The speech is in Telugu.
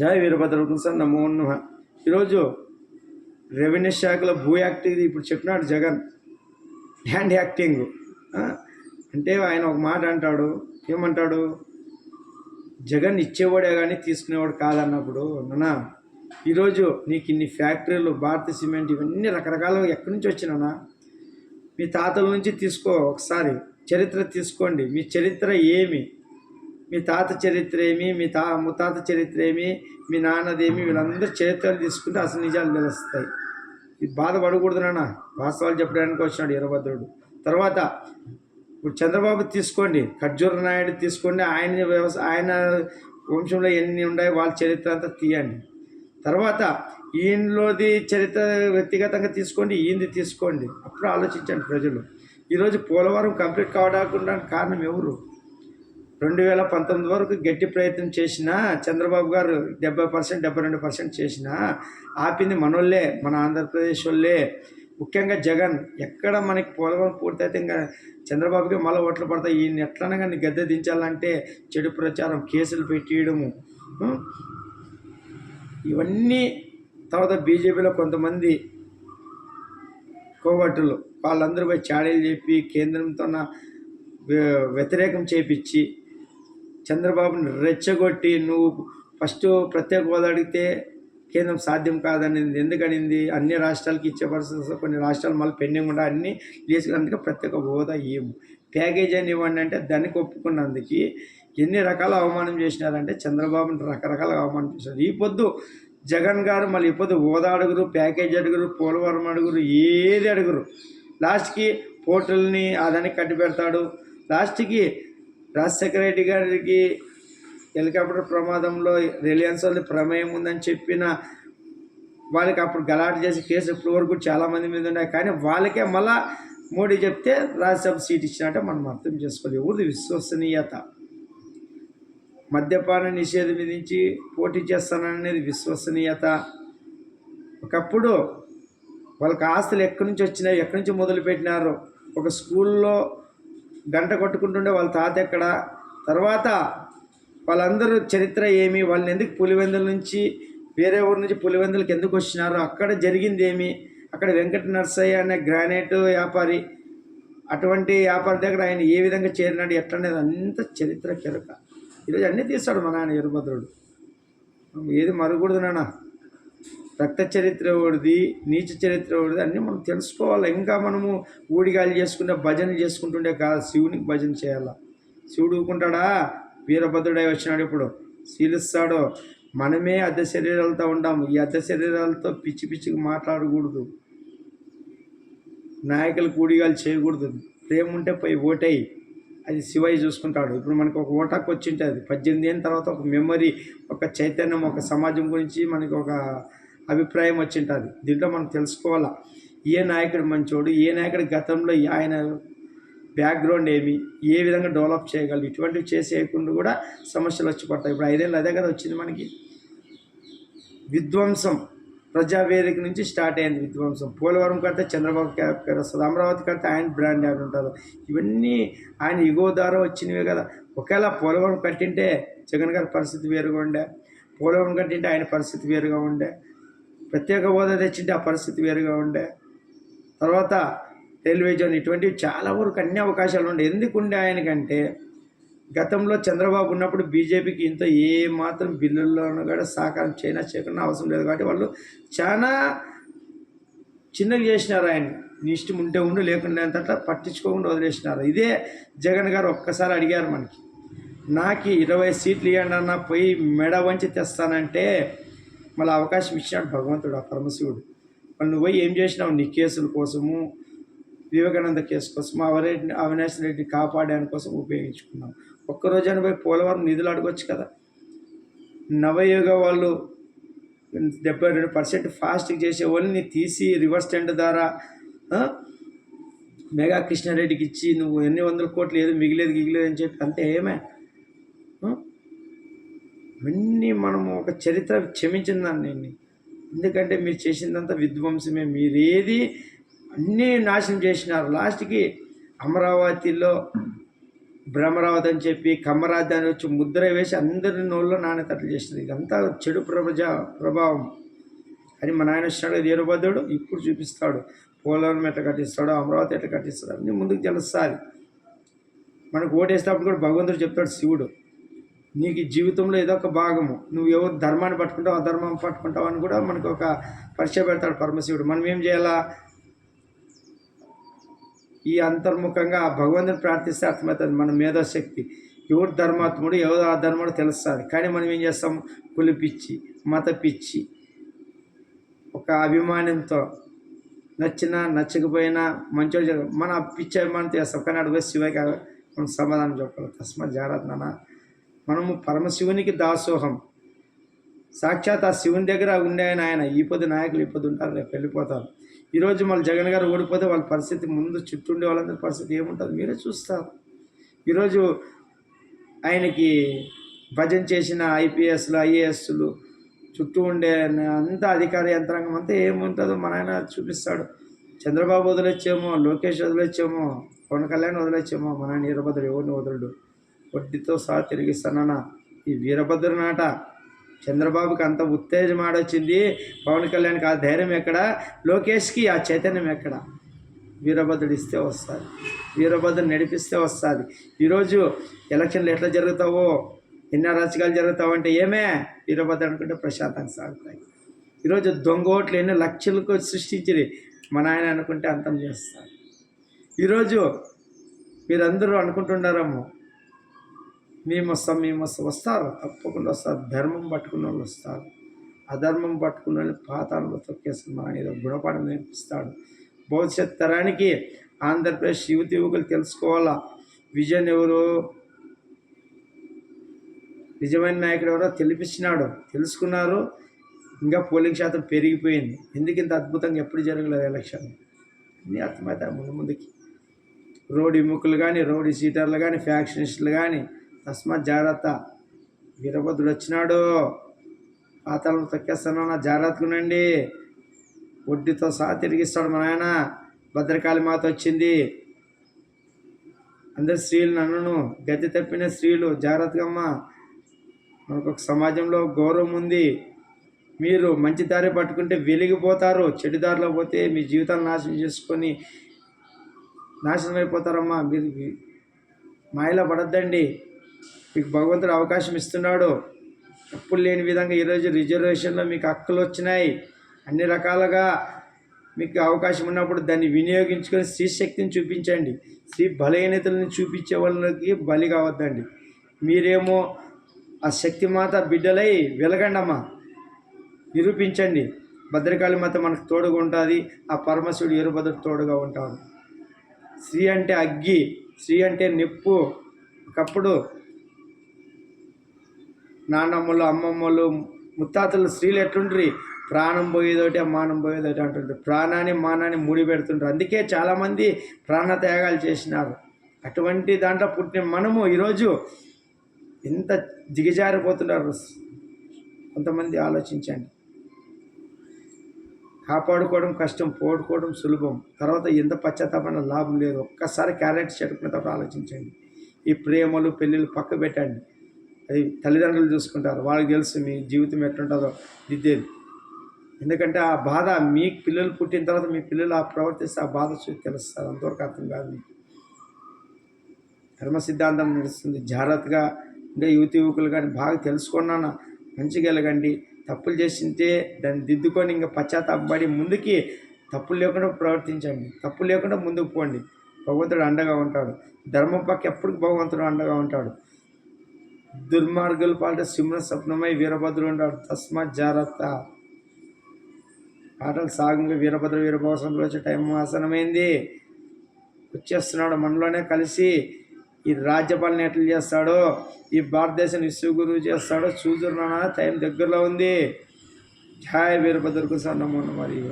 జై వీరభద్ర సార్ నమో నమః. ఈరోజు రెవెన్యూ శాఖలో భూ యాక్టింగ్ ఇప్పుడు చెప్పినాడు జగన్ ల్యాండ్ యాక్టింగ్. అంటే ఆయన ఒక మాట అంటాడు, ఏమంటాడు, జగన్ ఇచ్చేవాడే కానీ తీసుకునేవాడు కాదన్నప్పుడు, నాన్న ఈరోజు నీకు ఇన్ని ఫ్యాక్టరీలు, భారత సిమెంట్, ఇవన్నీ రకరకాల ఎక్కడి నుంచి వచ్చినానా? మీ తాతల నుంచి తీసుకో, ఒకసారి చరిత్ర తీసుకోండి. మీ చరిత్ర ఏమి, మీ తాత చరిత్ర ఏమి, మీ ముత్తాత చరిత్ర ఏమి, మీ నాన్నదేమి, వీళ్ళందరూ చరిత్రలు తీసుకుంటే అసలు నిజాలు తెలుస్తాయి. ఇది బాధపడకూడదు నాన్న, వాస్తవాలు చెప్పడానికి వచ్చినాడు వీరభద్రుడు. తర్వాత ఇప్పుడు చంద్రబాబు తీసుకోండి, ఖర్జూర నాయుడు తీసుకోండి, ఆయన వంశంలో ఎన్ని ఉన్నాయి వాళ్ళ చరిత్ర అంతా తీయండి. తర్వాత ఈయనలోది చరిత్ర వ్యక్తిగతంగా తీసుకోండి, ఈయనది తీసుకోండి. అప్పుడు ఆలోచించండి ప్రజలు. ఈరోజు పోలవరం కంప్లీట్ కావడానికి కారణం ఎవరు? 2019 వరకు గట్టి ప్రయత్నం చేసినా చంద్రబాబు గారు 70%, 72% చేసినా ఆపింది మనోళ్ళే, మన ఆంధ్రప్రదేశ్ వాళ్ళే. ముఖ్యంగా జగన్. ఎక్కడ మనకి పోలవరం పూర్తయితే ఇంకా చంద్రబాబుకి మళ్ళీ ఓట్లు పడతాయి. ఈయన ఎట్లనగా కానీ గద్దె దించాలంటే చెడు ప్రచారం, కేసులు పెట్టేయడము, ఇవన్నీ. తర్వాత బీజేపీలో కొంతమంది కోవట్టులు, వాళ్ళందరూ పోయి చాడీలు చెప్పి కేంద్రంతో వ్యతిరేకం చేపించి చంద్రబాబుని రెచ్చగొట్టి, నువ్వు ఫస్ట్ ప్రత్యేక హోదా అడిగితే కేంద్రం సాధ్యం కాదనింది. ఎందుకనింది? అన్ని రాష్ట్రాలకి ఇచ్చే పరిస్థితి, కొన్ని రాష్ట్రాలు మళ్ళీ పెండింగ్ ఉండే అన్నీ తీసుకున్నందుకే ప్రత్యేక హోదా ఏము ప్యాకేజ్ అని ఇవ్వండి అంటే దానికి ఒప్పుకున్నందుకు ఎన్ని రకాల అవమానం చేసినారంటే చంద్రబాబుని రకరకాల అవమానం చేశారు. ఈ పొద్దు జగన్ గారు మళ్ళీ ఈ పొద్దు హోదా అడుగురు, ప్యాకేజ్ అడుగురు, పోలవరం అడుగురు, ఏది అడుగురు. లాస్ట్కి పోర్టల్ని అదని కట్టి పెడతాడు. లాస్ట్కి రాజశేఖర రెడ్డి గారికి హెలికాప్టర్ ప్రమాదంలో రిలయన్స్ వాళ్ళది ప్రమేయం ఉందని చెప్పిన వాళ్ళకి అప్పుడు గలాట్ చేసి కేసు ఇప్పుడు వరకు చాలామంది మీద ఉన్నాయి. కానీ వాళ్ళకే మళ్ళా మోడీ చెప్తే రాజ్యసభ సీట్ ఇచ్చినట్టే మనం అర్థం చేసుకోవాలి. ఎవరిది విశ్వసనీయత? మద్యపాన నిషేధం విధించి పోటీ చేస్తాననేది విశ్వసనీయత. ఒకప్పుడు వాళ్ళకి ఆస్తులు ఎక్కడి నుంచి వచ్చినాయి, ఎక్కడి నుంచి మొదలుపెట్టినారు. ఒక స్కూల్లో గంట కొట్టుకుంటుండే వాళ్ళ తాత ఎక్కడ, తర్వాత వాళ్ళందరూ చరిత్ర ఏమి, వాళ్ళని ఎందుకు పులివెందుల నుంచి వేరే ఊరి నుంచి పులివెందులకు ఎందుకు వచ్చినారు, అక్కడ జరిగింది ఏమి, అక్కడ వెంకట నరసయ్య అనే గ్రానైట్ వ్యాపారి, అటువంటి వ్యాపారి దగ్గర ఆయన ఏ విధంగా చేరినాడు, ఎట్లనేది అంత చరిత్ర కెరక. ఈరోజు అన్నీ తీస్తాడు మా నాన్న వీరభద్రుడు. ఏది మరకూడదు నాన్న. రక్త చరిత్ర ఓడిది, నీచ చరిత్ర ఓడిది, అన్నీ మనం తెలుసుకోవాలి. ఇంకా మనము ఊడిగాలు చేసుకుంటే భజన చేసుకుంటుండే కాదు, శివునికి భజన చేయాల. శివుడు ఊరుకుంటాడా? వీరభద్రుడై వచ్చినాడు, ఇప్పుడు శీలిస్తాడు. మనమే అద్దె శరీరాలతో ఉంటాము. ఈ అద్దె శరీరాలతో పిచ్చి పిచ్చికి మాట్లాడకూడదు, నాయకులు కూడిగాలు చేయకూడదు. ప్రేమ ఉంటే పోయి ఓటై, అది శివయ్య చూసుకుంటాడు. ఇప్పుడు మనకు ఒక ఓటాకు వచ్చింటుంది 18 ఏళ్ళ తర్వాత, ఒక మెమరీ, ఒక చైతన్యం, ఒక సమాజం గురించి మనకి ఒక అభిప్రాయం వచ్చింటుంది. దీంట్లో మనం తెలుసుకోవాలా ఏ నాయకుడు మంచోడు, ఏ నాయకుడి గతంలో ఆయన బ్యాక్గ్రౌండ్ ఏమి, ఏ విధంగా డెవలప్ చేయగలరు. ఇటువంటివి చేసేయకుండా కూడా సమస్యలు వచ్చి పడతాయి. ఇప్పుడు 5 ఏళ్ళు అదే కదా వచ్చింది మనకి. విధ్వంసం ప్రజావేదిక నుంచి స్టార్ట్ అయింది విధ్వంసం. పోలవరం కడితే చంద్రబాబు పేరు వస్తుంది, అమరావతి కడితే ఆయన బ్రాండ్ యాడ్ ఉంటారు. ఇవన్నీ ఆయన ఇగో ద్వారా వచ్చినవే కదా. ఒకవేళ పోలవరం కట్టింటే జగన్ గారి పరిస్థితి వేరుగా ఉండే, పోలవరం కట్టింటే ఆయన పరిస్థితి వేరుగా ఉండే, ప్రత్యేక హోదా తెచ్చింటే ఆ పరిస్థితి వేరుగా ఉండే, తర్వాత రైల్వే జోన్, ఇటువంటివి చాలా వరకు అన్ని అవకాశాలు ఉండే. ఎందుకు ఉండే ఆయనకంటే గతంలో చంద్రబాబు ఉన్నప్పుడు బీజేపీకి ఇంత ఏ మాత్రం బిల్లుల్లోనూ కూడా సహకారం చేయకుండా అవసరం లేదు. కాబట్టి వాళ్ళు చాలా చిన్నగా చేసినారు. ఆయన నీ ఇష్టం ఉంటే ఉండు, లేకుండా అంతట్లా పట్టించుకోకుండా వదిలేసినారు. ఇదే జగన్ గారు ఒక్కసారి అడిగారు మనకి, నాకు 20 సీట్లు ఇవ్వండి అన్న, పోయి మెడ వంచి తెస్తానంటే మళ్ళీ అవకాశం ఇచ్చినాడు భగవంతుడు, ఆ పరమశివుడు. వాళ్ళు నువ్వు పోయి ఏం చేసినావు? నీ కేసుల కోసము, వివేకానంద కేసు కోసం, అవినాష్ రెడ్డిని కాపాడడానికి కోసం ఉపయోగించుకున్నాం. ఒక్కరోజైనా పోయి పోలవరం నిధులు అడగొచ్చు కదా. నవయుగ వాళ్ళు 72% ఫాస్ట్గా చేసే వాళ్ళని తీసి రివర్స్ టెండర్ ద్వారా మెగా కృష్ణారెడ్డికి ఇచ్చి నువ్వు ఎన్ని వందల కోట్లు ఏదో మిగిలేదు అని చెప్పి అంటే ఏమే ఇవన్నీ మనము ఒక చరిత్ర క్షమించిందాన్ని నేను. ఎందుకంటే మీరు చేసిందంతా విధ్వంసమే. మీరేది అన్నీ నాశనం చేసినారు. లాస్ట్కి అమరావతిలో భ్రమరావతి అని చెప్పి కమ్మరాజ్యాన్ని వచ్చి ముద్ర వేసి అందరి నోళ్ళలో నాణ్యతట్లు చేసింది. ఇదంతా చెడు ప్రభావం అని మా నాయన వచ్చినాడు వీరభద్రుడు ఇప్పుడు చూపిస్తాడు. పోలవరం ఎట్లా కట్టిస్తాడో, అమరావతి ఎట్లా కట్టిస్తాడో అన్నీ ముందుకు తెలుస్తుంది. మనకు ఓటేసేటప్పుడు కూడా భగవంతుడు చెప్తాడు శివుడు, నీకు ఈ జీవితంలో ఏదో ఒక భాగము, నువ్వు ఎవరు ధర్మాన్ని పట్టుకుంటావు అధర్మం పట్టుకుంటావు అని కూడా మనకు ఒక పరీక్ష పెడతాడు పరమశివుడు. మనం ఏం చేయాలా? ఈ అంతర్ముఖంగా భగవంతుని ప్రార్థిస్తే అర్థమవుతుంది మన మేధాశక్తి. ఎవరు ధర్మాత్ముడు ఎవరు అధర్ముడు తెలుస్తుంది. కానీ మనం ఏం చేస్తాం? కులి పిచ్చి, మత పిచ్చి, ఒక అభిమానంతో నచ్చినా నచ్చకపోయినా మంచిగా మన పిచ్చి అభిమానం చేస్తాం. కానీ అడుగు శివకి మనం సమాధానం చెప్పాలి. తస్మాత్ జాగ్రత్త నాన్న. మనము పరమశివునికి దాసోహం. సాక్షాత్ ఆ శివుని దగ్గర ఉండే ఆయన ఈ పొద్దు నాయకులు ఈ పొద్దు ఉంటారు, రేపు వెళ్ళిపోతారు. ఈరోజు మళ్ళీ జగన్ గారు ఓడిపోతే వాళ్ళ పరిస్థితి ముందు చుట్టూ ఉండే వాళ్ళందరి పరిస్థితి ఏముంటుంది మీరే చూస్తారు. ఈరోజు ఆయనకి భజన చేసిన ఐపీఎస్లు ఐఏఎస్లు చుట్టూ ఉండే అంతా అధికార యంత్రాంగం అంతా ఏముంటుందో మన ఆయన చూపిస్తాడు. చంద్రబాబు వదిలేచ్చేమో, లోకేష్ వదిలేచ్చేమో, పవన్ కళ్యాణ్ వదిలేచ్చేమో, మన ఆయన వీరభద్రుడు ఎవరిని వదలడు. వడ్డీతో సహా తిరిగిస్తానన్నా ఈ వీరభద్రుడు నాట. చంద్రబాబుకి అంత ఉత్తేజం ఆడొచ్చింది, పవన్ కళ్యాణ్కి ఆ ధైర్యం ఎక్కడ, లోకేష్కి ఆ చైతన్యం ఎక్కడ? వీరభద్రుడు ఇస్తే వస్తుంది, వీరభద్రుడు నడిపిస్తే వస్తుంది. ఈరోజు ఎలక్షన్లు ఎట్లా జరుగుతావో, ఎన్నో రాజకీయాలు జరుగుతావంటే ఏమే వీరభద్రుడు అనుకుంటే ప్రశాంతంగా సాగుతాయి. ఈరోజు దొంగ ఓట్లు ఎన్నో లక్షలకు సృష్టించి మన ఆయన అనుకుంటే అంతం చేస్తారు. ఈరోజు మీరందరూ అనుకుంటున్నారేమో మేము వస్తారు, తప్పకుండా వస్తారు. ధర్మం పట్టుకున్న వాళ్ళు వస్తారు, అధర్మం పట్టుకున్న వాళ్ళు పాతాళంలో తొక్కేస్తారు. మన ఏదో గుణపాఠం నేర్పిస్తాడు. భవిష్యత్ తరానికి ఆంధ్రప్రదేశ్ యువకులు తెలుసుకోవాలా విజన్ ఎవరు, నిజమైన నాయకుడు ఎవరో తెలిపించినాడు, తెలుసుకున్నారు. ఇంకా పోలింగ్ శాతం పెరిగిపోయింది. ఎందుకు ఇంత అద్భుతంగా ఎప్పుడు జరగలేదు ఎలక్షన్ అన్నీ అర్థమవుతాయి ముందు ముందుకి. రోడ్ విముఖులు కానీ, రోడ్ సీటర్లు కానీ, ఫ్యాక్షనిస్టులు కానీ తస్మాత్ జాగ్రత్త. వీరభద్రుడు వచ్చినాడు, పాతాళంలో తొక్కేస్తాను, జాగ్రత్తకునండి. వడ్డీతో సహా తిరిగిస్తాడు మన ఆయన. భద్రకాళి మాత వచ్చింది, అందరు స్త్రీలు నన్ను గతి తప్పిన స్త్రీలు జాగ్రత్తగా అమ్మా. మనకు ఒక సమాజంలో గౌరవం ఉంది. మీరు మంచి దారి పట్టుకుంటే వెలిగిపోతారు, చెడు దారిలో పోతే మీ జీవితాన్ని నాశనం చేసుకొని నాశనం అయిపోతారమ్మా. మీరు మాయలో పడద్దండి. మీకు భగవంతుడు అవకాశం ఇస్తున్నాడు. ఎప్పుడు లేని విధంగా ఈరోజు రిజర్వేషన్లో మీకు హక్కులు వచ్చినాయి. అన్ని రకాలుగా మీకు అవకాశం ఉన్నప్పుడు దాన్ని వినియోగించుకొని స్త్రీ శక్తిని చూపించండి. స్త్రీ బలహీనతలను చూపించే వాళ్ళకి బలి కావద్దండి. మీరేమో ఆ శక్తిమాత బిడ్డలై వెలగండమ్మా, నిరూపించండి. భద్రకాళి మాత మనకు తోడుగా ఉంటుంది, ఆ పరమశివుడు వీరభద్రుడు తోడుగా ఉంటాడు. స్త్రీ అంటే అగ్గి, స్త్రీ అంటే నిప్పు. ఒకప్పుడు నాన్నమ్మలు, అమ్మమ్మలు, ముత్తాతలు స్త్రీలు ఎట్లుండ్రి, ప్రాణం పోయేదోటి మానం పోయేదోటి అంటుంటారు. ప్రాణాన్ని మానాన్ని ముడి పెడుతుంటారు. అందుకే చాలామంది ప్రాణత్యాగాలు చేసినారు. అటువంటి దాంట్లో పుట్టిన మనము ఈరోజు ఎంత దిగజారిపోతున్నారు కొంతమంది ఆలోచించండి. కాపాడుకోవడం కష్టం, పోగొట్టుకోవడం సులభం. తర్వాత ఎంత పశ్చాత్తాపన లాభం లేదు. ఒక్కసారి క్యారెట్ చెట్టుకున్న తర్వాత ఆలోచించండి. ఈ ప్రేమలు పెళ్ళిళ్ళు పక్క పెట్టండి. అది తల్లిదండ్రులు చూసుకుంటారు, వాళ్ళకి తెలుసు మీ జీవితం ఎట్లుంటుందో దిద్దేది. ఎందుకంటే ఆ బాధ మీ పిల్లలు పుట్టిన తర్వాత మీ పిల్లలు ఆ ప్రవర్తిస్తే ఆ బాధ చూసి తెలుస్తారు. అంతవరకు అర్థం కాదు మీకు. ధర్మ సిద్ధాంతం నడుస్తుంది. జాగ్రత్తగా అంటే యువకులు కానీ బాగా తెలుసుకున్నాను, మంచిగా వెళ్ళగండి. తప్పులు చేసింటే దాన్ని దిద్దుకొని ఇంకా పశ్చాత్తాపడి ముందుకి తప్పులు లేకుండా ప్రవర్తించండి. తప్పులు లేకుండా ముందుకు పోండి. భగవంతుడు అండగా ఉంటాడు. ధర్మం పక్క ఎప్పుడు భగవంతుడు అండగా ఉంటాడు. దుర్మార్గుల పాట సింహ స్వప్నమై వీరభద్రుడు ఉంటాడు. తస్మాత్ జాగ్రత్త. పాటలు సాగంగా వీరభద్రుడు వచ్చే టైం ఆసనమైంది. వచ్చేస్తున్నాడు మనలోనే కలిసి. ఈ రాజ్యపాలన ఎట్లా చేస్తాడో, ఈ భారతదేశం విశ్వగురువు చేస్తాడో చూస్తున్నాను. టైం దగ్గరలో ఉంది. జై వీరభద్రుడికి సన్నమన్న మరియు